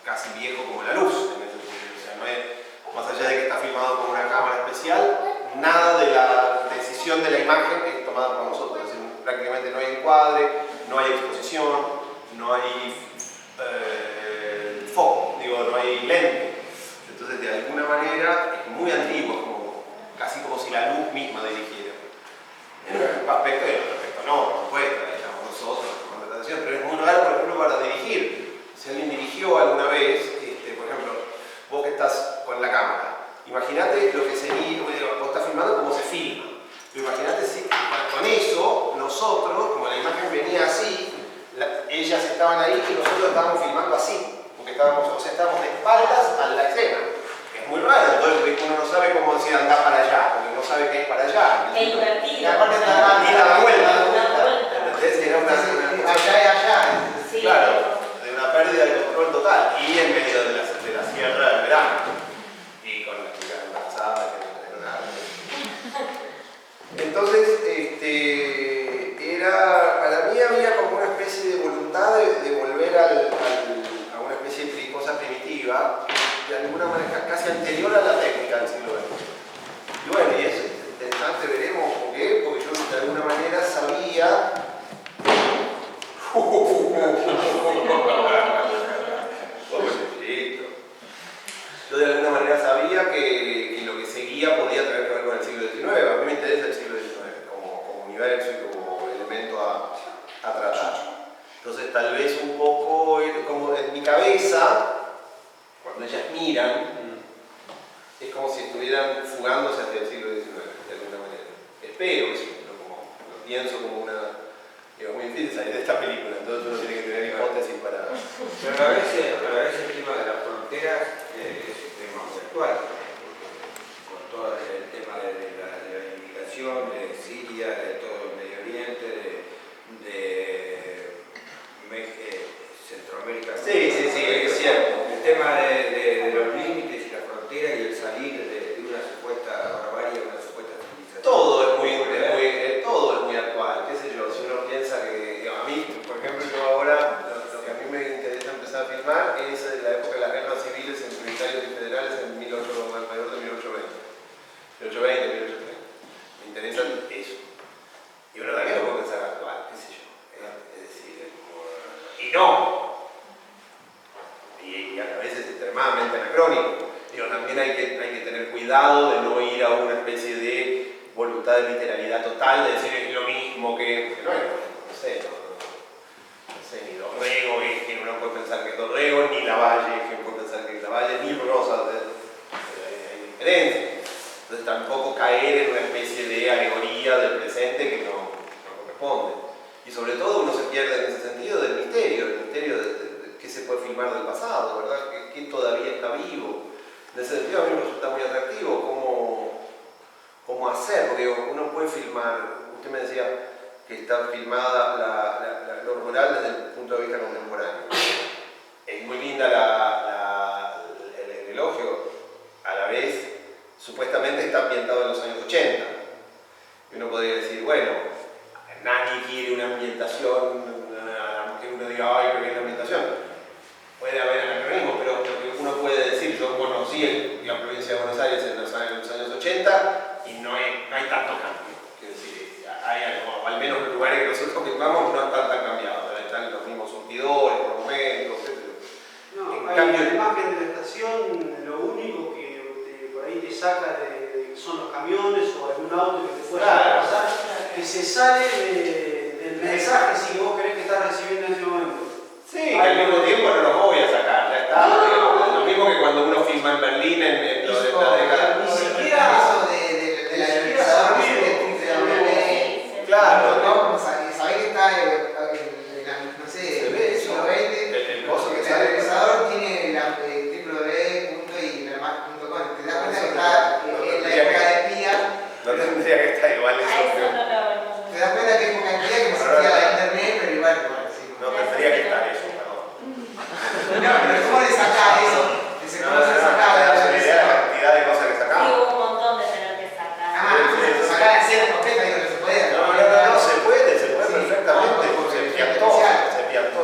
casi viejo como la luz, en ese sentido. O sea, no es, más allá de que está filmado con una cámara especial, nada de la decisión de la imagen es tomada por nosotros. Es decir, prácticamente no hay encuadre, no hay exposición, no hay foco, no hay lente. Entonces, de alguna manera, es muy antiguo, casi como si la luz misma dirigiera. En un aspecto y en otro aspecto no, por supuesto, estamos nosotros tomando la atención, pero es muy raro, por ejemplo, para dirigir. Si alguien dirigió alguna vez, por ejemplo, vos que estás con la cámara, imagínate lo que sería, vos estás filmando como se filma, pero imagínate si con eso, nosotros, como la imagen venía así, ellas estaban ahí y nosotros estábamos filmando así, porque estábamos de espaldas a la escena. Es muy raro, entonces uno no sabe cómo decir andar para allá, porque no sabe qué es para allá. E invertido. Y aparte Y da la vuelta. ¿Entendés? Era allá y allá. Sí. claro, de una pérdida de control total. Y en medio de la sierra del verano. Y con la chica embarazada, que no tenía nada. Entonces, era tal vez un poco, como en mi cabeza, cuando ellas miran, es como si estuvieran fugándose hacia el siglo XIX, de alguna manera. Espero eso, lo pienso como una... Digo, muy difícil salir de esta película, entonces uno tiene que tener hipótesis para... Pero a veces el tema de las fronteras es un tema muy actual, con todo el tema de la inmigración, de Siria, de todo el Medio Oriente, de Centroamérica. Sí, es cierto. El tema de los límites y la frontera y el salir de una supuesta barbarie, una supuesta civilización. Todo es muy actual, qué sé yo, si uno piensa que, a mí, por ejemplo, yo ahora, lo que a mí me interesa empezar a filmar es la época de las guerras civiles entre unitarios y federales en alrededor de 1820, 1830. Me interesa eso. Y uno también lo puede pensar actual, qué sé yo. Es decir, y no. Y a veces es extremadamente anacrónico. Digo, también hay que tener cuidado de no ir a una especie de voluntad de literalidad total, de decir es lo mismo que no sé, ni Dorrego, que uno puede pensar que es Dorrego, ni Lavalle, que uno puede pensar que es Lavalle, ni Rosas, hay diferencias. Entonces tampoco caer en una especie de alegoría del presente que no corresponde. Y sobre todo uno se pierde en ese sentido del misterio, de qué se puede filmar del pasado, ¿verdad? ¿Qué todavía está vivo? En ese sentido a mí me resulta muy atractivo cómo hacer, porque uno puede filmar, usted me decía que está filmada lo rural desde el punto de vista contemporáneo. Es muy linda el elogio, a la vez supuestamente está ambientado en los años 80. Y uno podría decir, bueno, nadie quiere una ambientación, que uno diga, ay, pero qué es la ambientación. Puede haber anacronismo, pero lo que uno puede decir, yo conocí la provincia de Buenos Aires en los años 80 y no hay tanto cambio. Quiero decir, hay algo, al menos los lugares que nosotros filmamos no están tan cambiados, están los mismos surtidores, por momentos, etc. No, hay una imagen de la estación, lo único que por ahí te saca son los camiones o algún auto que te fuera a pasar, que se sale del mensaje si vos querés que estás recibiendo en ese momento. Sí, que al mismo tiempo no los voy a sacar, ya está. No. Lo mismo que cuando uno filma en Berlín en lo de la década. Ni siquiera eso de la realizadora Claro, ¿no? Sabés que está no sé, se ve eso. siglo XX, El coso que el sale. realizador tiene la www.y.com. Te das cuenta que está en la época de espía. No tendría que estar igual A eso eso. no. Te das cuenta que es época de espía, que no existía la internet, pero igual, sí. No tendría que estar eso, perdón. No, pero ¿cómo le sacás eso? ¿Cómo se sacaba de la idea de la cantidad de cosas que Sí, sacamos. hubo un montón de tener que sacar. Sacar la escena completa, digo, no se puede. No, se puede Sí. perfectamente, Porque se piantó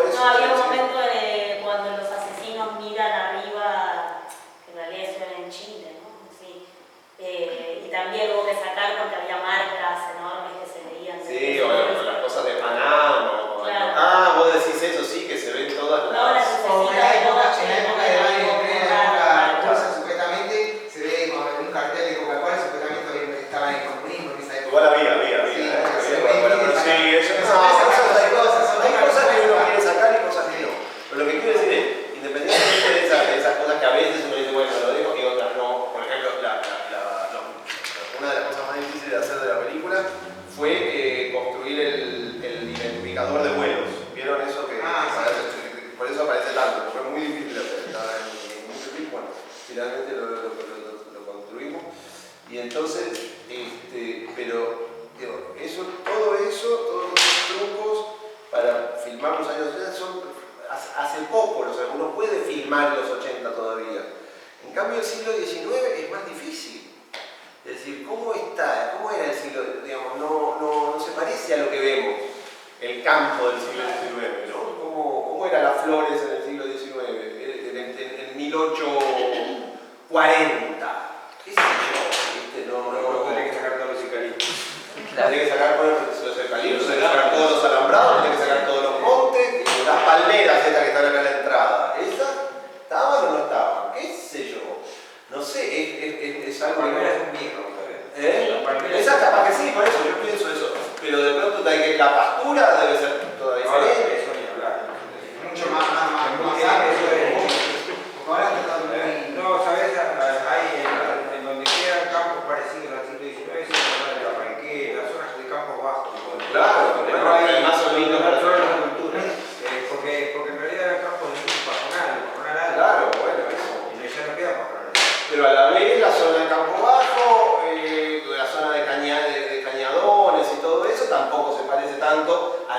eso. No, había un momento de cuando los asesinos miran arriba, que en realidad eso era en Chile, ¿no? Sí. Y también hubo que sacar porque había marcas enormes que se veían. Sí, o las cosas de Panamá. Claro. Vos decís eso, sí, que se ven todas No, las O en la época de Baile Coca-Cola, en la época cosa, supuestamente se ve como en un cartel de Coca-Cola, supuestamente estaba en el comunismo en esa época. igual había. Sí, Pero sí, hay cosas que uno quiere sacar y cosas que no. Pero lo que quiero decir es, independientemente de esas cosas que a veces uno dice, bueno, lo dejo y otras no. Por ejemplo, una de las cosas más difíciles de hacer de la película fue construir el identificador de vuelos. ¿Vieron eso? Por eso aparece tanto. Fue muy difícil de hacer. Estaba en mucho tiempo. Bueno, finalmente lo construimos. Y entonces, pero digo, todos los trucos para filmar los años 80 son hace poco, o sea, uno puede filmar los 80 todavía. En cambio el siglo XIX es más difícil. Es decir, ¿cómo era el siglo? Digamos, no se parece a lo que vemos, el campo del siglo XIX, ¿no? ¿Cómo eran las flores en el siglo XIX? En 1840. ¿Qué sé yo? ¿Viste? No tenés que sacar todos los eucaliptos. Tenés que sacar todos los eucaliptos, tenés que sacar todos los alambrados, tenés que sacar todos los montes, las palmeras estas que están acá en la entrada. ¿Esas estaban o no estaban? ¿Qué sé yo? No sé, es algo que... es un viejo, Esa capaz que sí, por eso yo pienso eso. Pero de pronto la pastura debe ser toda diferente. Eso ni hablar.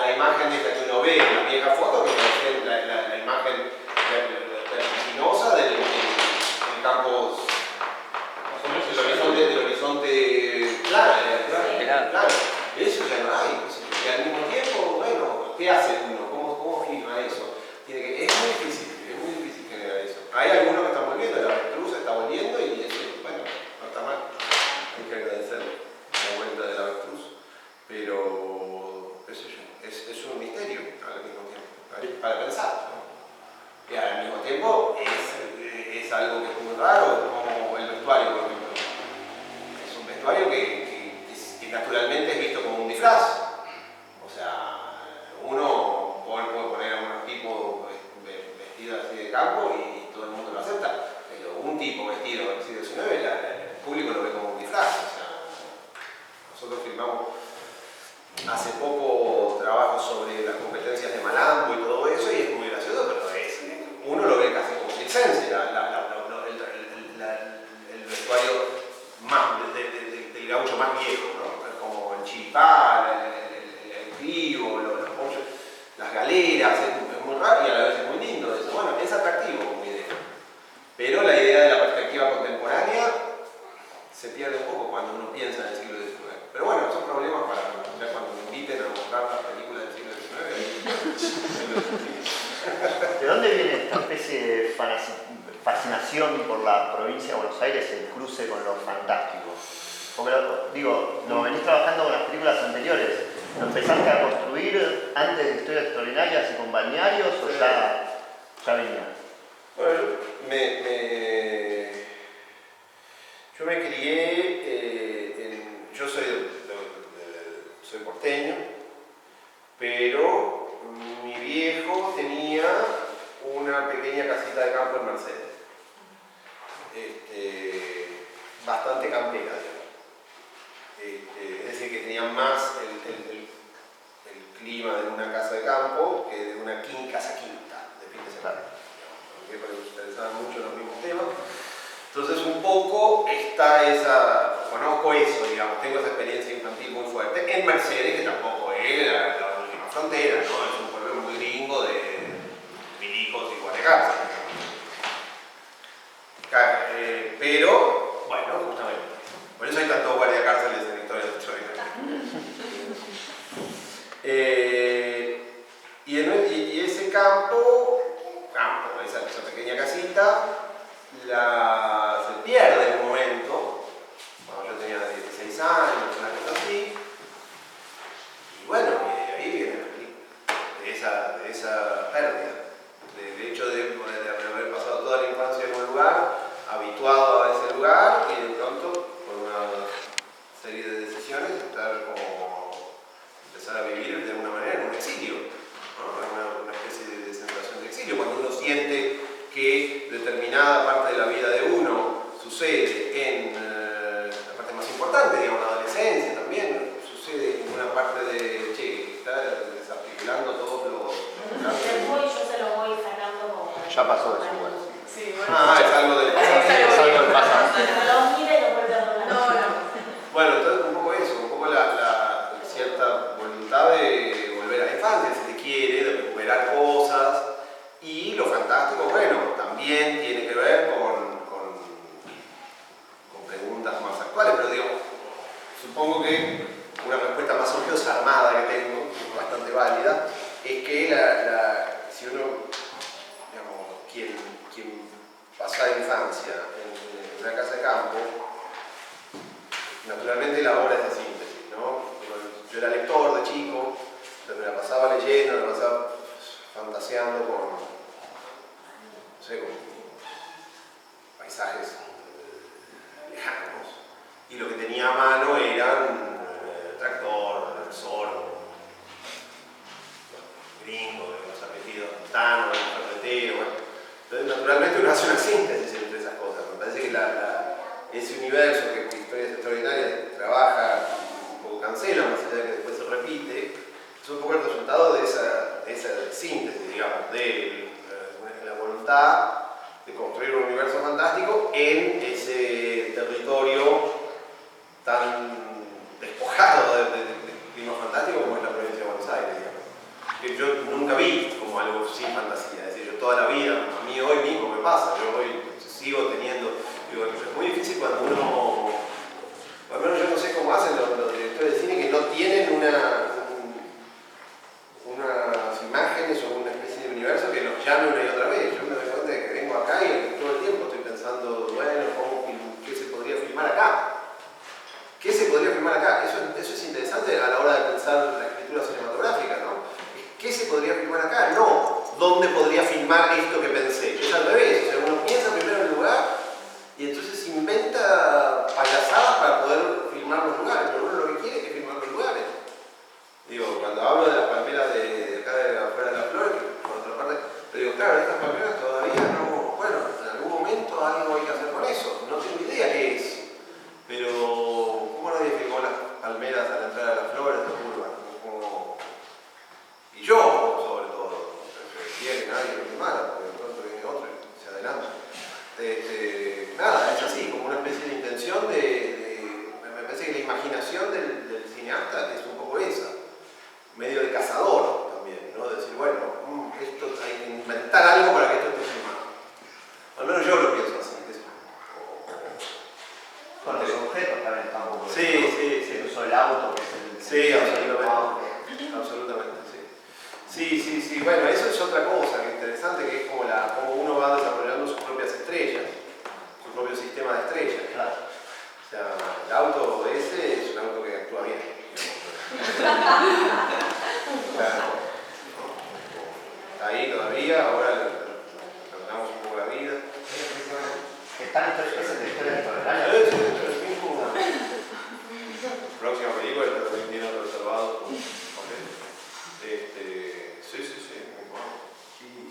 la imagen esta que uno ve en la vieja foto, que es la imagen vertiginosa del campo, del horizonte claro. Eso ya no hay. Y al mismo tiempo, bueno, ¿qué hace uno? ¿Cómo firma eso? Es muy difícil generar eso. Hay algunos que están volviendo, la avestruz está volviendo y eso, bueno, no está mal. Hay que agradecer la vuelta de la avestruz, pero qué sé yo, es un misterio al mismo tiempo, para pensar, ¿no? Y al mismo tiempo es algo que es muy raro, como el vestuario, por ejemplo. Es un vestuario que naturalmente es visto como un disfraz. O sea, uno puede poner a unos tipos vestidos así de campo y todo el mundo lo acepta, pero un tipo vestido del siglo XIX, el público lo ve como un disfraz. O sea, nosotros filmamos hace poco trabajos sobre las competencias de Malambo y todo eso, y es muy gracioso, pero uno lo ve casi como circense, el vestuario más del gaucho más viejo, ¿no? Como el chiripá, el clivo, los pollos, las galeras, es muy raro y a la vez es muy lindo eso. Bueno, es atractivo como idea, pero la idea de la perspectiva contemporánea se pierde un poco cuando uno piensa en el siglo XIX. Pero bueno, son problemas para ya cuando me inviten a mostrar las películas del siglo XIX. ¿De dónde viene esta especie de fascinación por la provincia de Buenos Aires, el cruce con lo fantástico? Porque lo venís trabajando con las películas anteriores. ¿Lo empezaste a construir antes de Historias Extraordinarias y con Balnearios o ya venía? Bueno, yo me crié yo soy porteño, pero mi viejo tenía una pequeña casita de campo en Mercedes. Bastante campera, digamos. Es decir, que tenía más el clima de una casa de campo que de una casa quinta de fin de semana. Me interesaban mucho los mismos temas. Entonces un poco conozco eso, digamos, tengo esa experiencia infantil muy fuerte en Mercedes, que tampoco es la última frontera, ¿no? Es un pueblo muy gringo de milicos y guardias. Pero, bueno, justamente, por eso hay tantos guardiacárceles en Historias Extraordinarias. Y ese campo, esa pequeña casita, se pierde en un momento, cuando yo tenía 16 años, una cosa así, y bueno, y de ahí viene la película, de esa pérdida, del hecho de haber pasado toda la infancia en un lugar, habituado a ese lugar, y de pronto, por una serie de decisiones, empezar a vivir de alguna manera en un exilio, ¿no? Una especie de sensación de exilio, cuando uno siente que determinada parte de la vida de uno sucede en la parte más importante, digamos, la adolescencia también, sucede en una parte de, que está desarticulando todos los... Después yo se lo voy sacando como... Ya pasó eso igual. Sí, bueno. Es algo del pasado. Es algo del pasado. Lo mira y lo vuelve a doblar. No. Bueno, entonces un poco eso, un poco la cierta voluntad de volver a la infancia, si se quiere, de recuperar cosas. Y lo fantástico, bueno, también tiene que ver con preguntas más actuales, pero digo, supongo que una respuesta más o menos armada que tengo, bastante válida, es que si uno, digamos, quien pasa la infancia en una casa de campo, naturalmente elabora esa síntesis, ¿no? Yo era lector de chico, me la pasaba leyendo, me la pasaba fantaseando con paisajes lejanos, y lo que tenía a mano eran tractor, sorbo, gringo, los apellidos gitanos, el ferretero, bueno. Entonces, naturalmente uno hace una síntesis entre esas cosas. Me parece que ese universo que Historias Extraordinarias trabaja, un poco cancela, más allá de que después se repite, es un poco el resultado de esa síntesis, digamos, de la voluntad de construir un universo fantástico en ese territorio tan despojado de clima fantástico como es la provincia de Buenos Aires, digamos. que yo nunca vi como algo sin fantasía. Es decir, yo toda la vida, a mí hoy mismo me pasa, yo hoy sigo teniendo, digo, es muy difícil cuando uno, al menos yo no sé cómo hacen los directores de cine que no tienen unas imágenes o una especie de universo que los llame una y otra vez. Yo me doy cuenta de que vengo acá y todo el tiempo estoy pensando, bueno, ¿qué se podría filmar acá? ¿Qué se podría filmar acá? Eso es interesante a la hora de pensar la escritura cinematográfica, ¿no? ¿Qué se podría filmar acá? No, ¿dónde podría filmar esto que pensé? Es al revés, o sea, uno piensa primero en el lugar y entonces inventa payasadas para poder filmar los lugares, pero uno lo que quiere es filmar los lugares. Digo, cuando hablo de las palmeras de acá de afuera de las flores, por otra parte, te digo, claro, estas palmeras todavía no, bueno, en algún momento algo hay que hacer con eso, no tengo idea qué es, pero ¿cómo nadie filmó las palmeras a la entrada de las flores de curva? Y yo, sobre todo, preferiría que nadie lo filmara, porque de pronto viene otro y se adelanta. Nada, es así, como una especie de intención me parece que la imaginación del cineasta es un poco esa, medio de cazador también, ¿no? De decir, bueno, esto hay que inventar algo para que esto esté filmado. Al menos yo lo pienso así. Con los objetos también está un poco. Sí. Se usó el auto, que es el. Sí, absolutamente. Absolutamente, sí. Sí, bueno, eso es otra cosa que es interesante, que es como uno va desarrollando sus propias estrellas, su propio sistema de estrellas. Claro. O sea, el auto ese es un auto que actúa bien. Claro. Está ahí todavía, ahora le perdonamos un poco la vida. Están esas historias Ah, historiales. sí, próxima película, el también tiene otro reservado. Sí, muy bueno.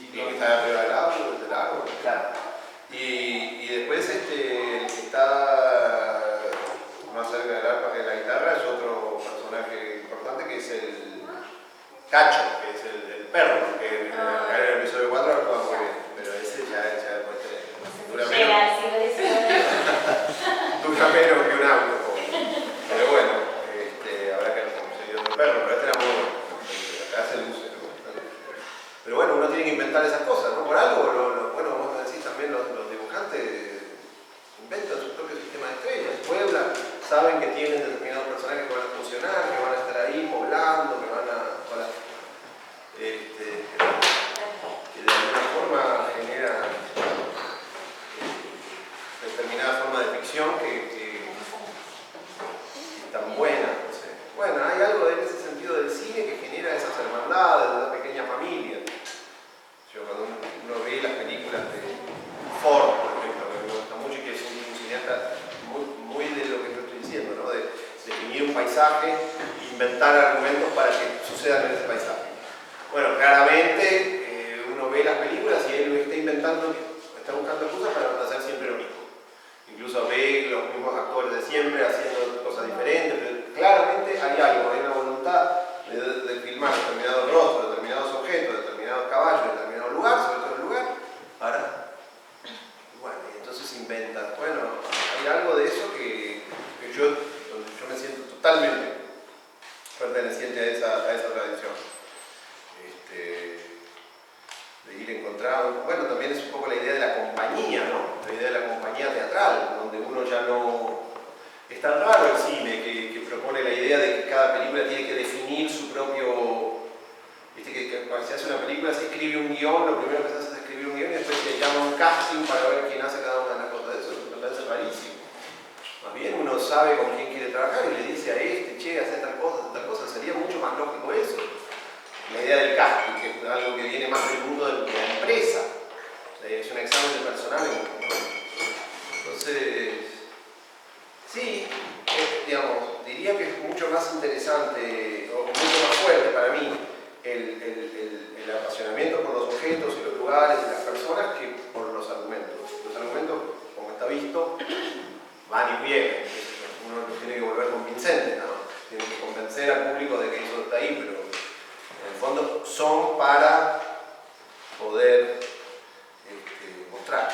Y que está arriba del árbol, Claro. Y después el que está más cerca del arpa que la guitarra es otro personaje importante que es el Cacho, que es el perro, que en el episodio 4 actúa muy bien, pero ese ya después dura menos que un auto. Pero bueno, habrá que conseguir otro perro, pero este era muy bueno, hace luces. Pero bueno, uno tiene que inventar esas cosas, ¿no? Por algo, bueno, vos me decís también, los dibujantes inventan su propio sistema de estrellas. Puebla, saben que tienen determinados personajes que van a funcionar, que van a estar ahí poblando, que van a... que de alguna forma genera determinada forma de ficción que es tan buena. No sé. Bueno, hay algo en ese sentido del cine que genera esas hermandades de una pequeña familia. Yo cuando uno ve las películas de Ford, por ejemplo, que me gusta mucho y que es un cineasta muy de lo que yo estoy diciendo, ¿no? De definir un paisaje, inventar argumentos para que sucedan en ese paisaje. Bueno, claramente uno ve las películas y él lo está inventando, está buscando cosas para hacer siempre lo mismo. Incluso ve los mismos actores de siempre haciendo cosas diferentes, pero claramente hay algo, hay una voluntad de filmar determinados rostros, determinados objetos, determinados caballos, determinado lugar, sobre todo el lugar. Ahora, bueno, y entonces inventa. Bueno, hay algo de eso donde yo me siento totalmente perteneciente a esa tradición. De ir encontrando. Bueno, también es un poco la idea de la compañía, ¿no? La idea de la compañía teatral, donde uno ya no... Es tan raro el cine que propone la idea de que cada película tiene que definir su propio... Viste que cuando se hace una película se escribe un guión, lo primero que se hace es escribir un guión y después se llama un casting para ver quién hace cada una de las cosas. Eso me parece rarísimo. Más bien uno sabe con quién quiere trabajar y le dice a che, hace tal cosa. Sería mucho más lógico eso. La idea del casting, que es algo que viene más del mundo de la empresa. Es un examen de personal. Entonces, sí, diría que es mucho más interesante o mucho más fuerte para mí el apasionamiento por los objetos y los lugares y las personas que por los argumentos. Los argumentos, como está visto, van y vienen. Uno los tiene que volver convincente, ¿no? Tiene que convencer al público de que eso está ahí, pero en el fondo son para poder mostrar.